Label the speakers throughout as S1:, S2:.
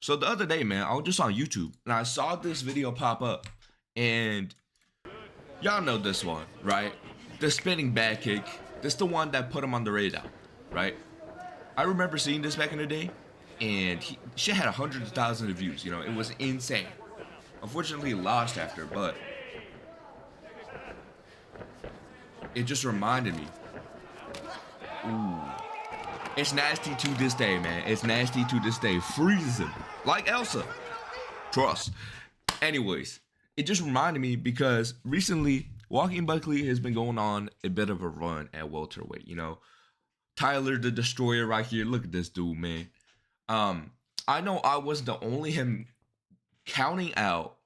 S1: So the other day, man, I was just on YouTube and I saw this video pop up, and y'all know this one, right? The spinning back kick. This the one that put him on the radar, right? I remember seeing this back in the day, and shit had hundreds of thousands of views. You know, it was insane. Unfortunately, it lost after, but it just reminded me. Ooh, it's nasty to this day, man. It's nasty to this day. Freezes him like Elsa. Trust. Anyways, it just reminded me because recently Joaquin Buckley has been going on a bit of a run at welterweight. You know, Tyler the Destroyer right here. Look at this dude, man. I know I wasn't the only him counting out.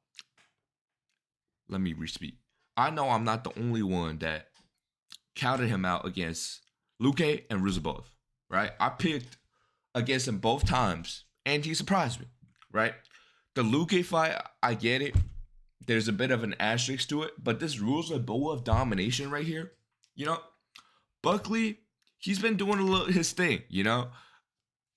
S1: Let me respeak. I know I'm not the only one that counted him out against luque and ruziboev, right? I picked against him both times, and he surprised me, right? The luque fight, I get it. There's a bit of an asterisk to it, but this ruziboev domination right here, you know, Buckley, he's been doing a little his thing, you know.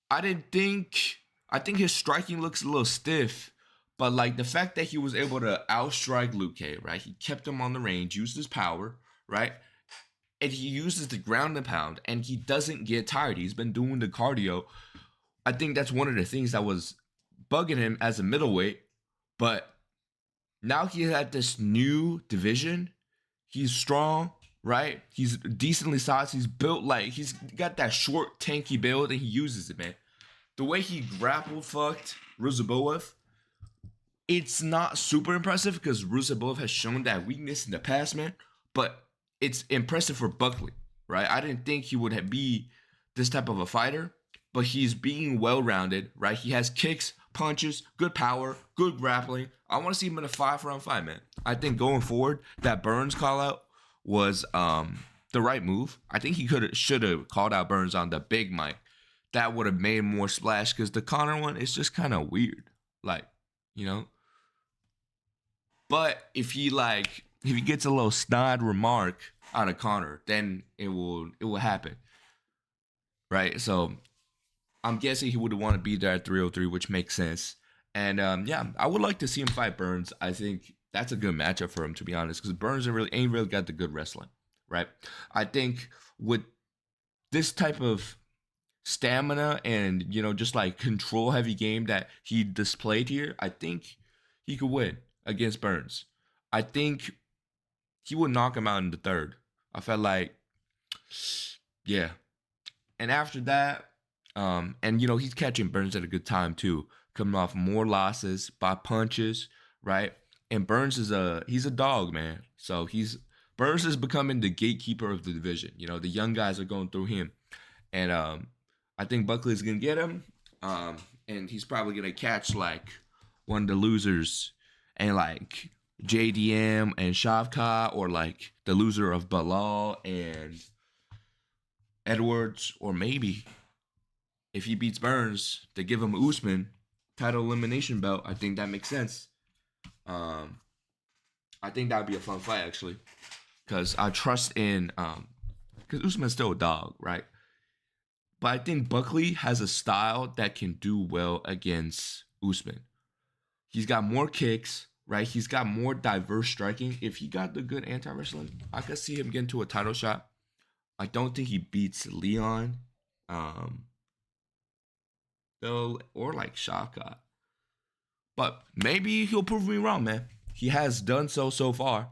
S1: I think his striking looks a little stiff, but like the fact that he was able to outstrike luque, right? He kept him on the range, used his power, right? And he uses the ground and pound, and he doesn't get tired. He's been doing the cardio. I think that's one of the things that was bugging him as a middleweight, but now he's at this new division. He's strong, right? He's decently sized. He's built like he's got that short, tanky build, and he uses it, man. The way he grapple fucked ruziboev, it's not super impressive because ruziboev has shown that weakness in the past, man. But it's impressive for Buckley, right? I didn't think he would be this type of a fighter, but he's being well-rounded, right? He has kicks, punches, good power, good grappling. I want to see him in a 5-round fight, man. I think going forward, that Burns call-out was the right move. I think he should have called out Burns on the big mic. That would have made more splash because the Conor one is just kind of weird, like, you know. But if he gets a little snide remark out of Conor, then it will happen, right? So I'm guessing he would want to be there at 303, which makes sense. And yeah, I would like to see him fight Burns. I think that's a good matchup for him, to be honest, because Burns ain't really got the good wrestling, right? I think with this type of stamina and, you know, just like control heavy game that he displayed here, I think he could win against Burns. I think he would knock him out in the third. I felt like, yeah. And after that, and you know, he's catching Burns at a good time too, coming off more losses by punches, right? And Burns he's a dog, man. So Burns is becoming the gatekeeper of the division. You know, the young guys are going through him, and I think Buckley's gonna get him, and he's probably gonna catch like one of the losers, and like JDM and Shavkat, or like the loser of Balal and Edwards, or maybe if he beats Burns, to give him Usman title elimination belt. I think that makes sense. I think that would be a fun fight, actually, because I trust in because Usman's still a dog, right? But I think Buckley has a style that can do well against Usman. He's got more kicks, right? He's got more diverse striking. If he got the good anti-wrestling, I could see him getting to a title shot. I don't think he beats Leon, though, or like Shaka. But maybe he'll prove me wrong, man. He has done so far.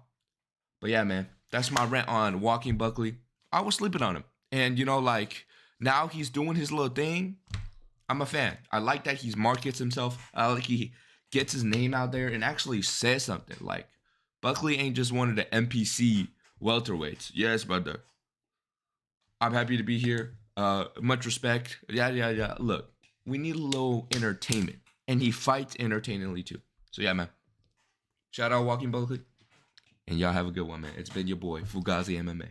S1: But yeah, man, that's my rant on Joaquin Buckley. I was sleeping on him. And, you know, like, now he's doing his little thing. I'm a fan. I like that he markets himself. I like he gets his name out there and actually says something. Like, Buckley ain't just one of the NPC welterweights. Yes, brother. I'm happy to be here. Much respect. Yeah. Look, we need a little entertainment. And he fights entertainingly too. So yeah, man. Shout out Joaquin Buckley. And y'all have a good one, man. It's been your boy, Fugazi MMA.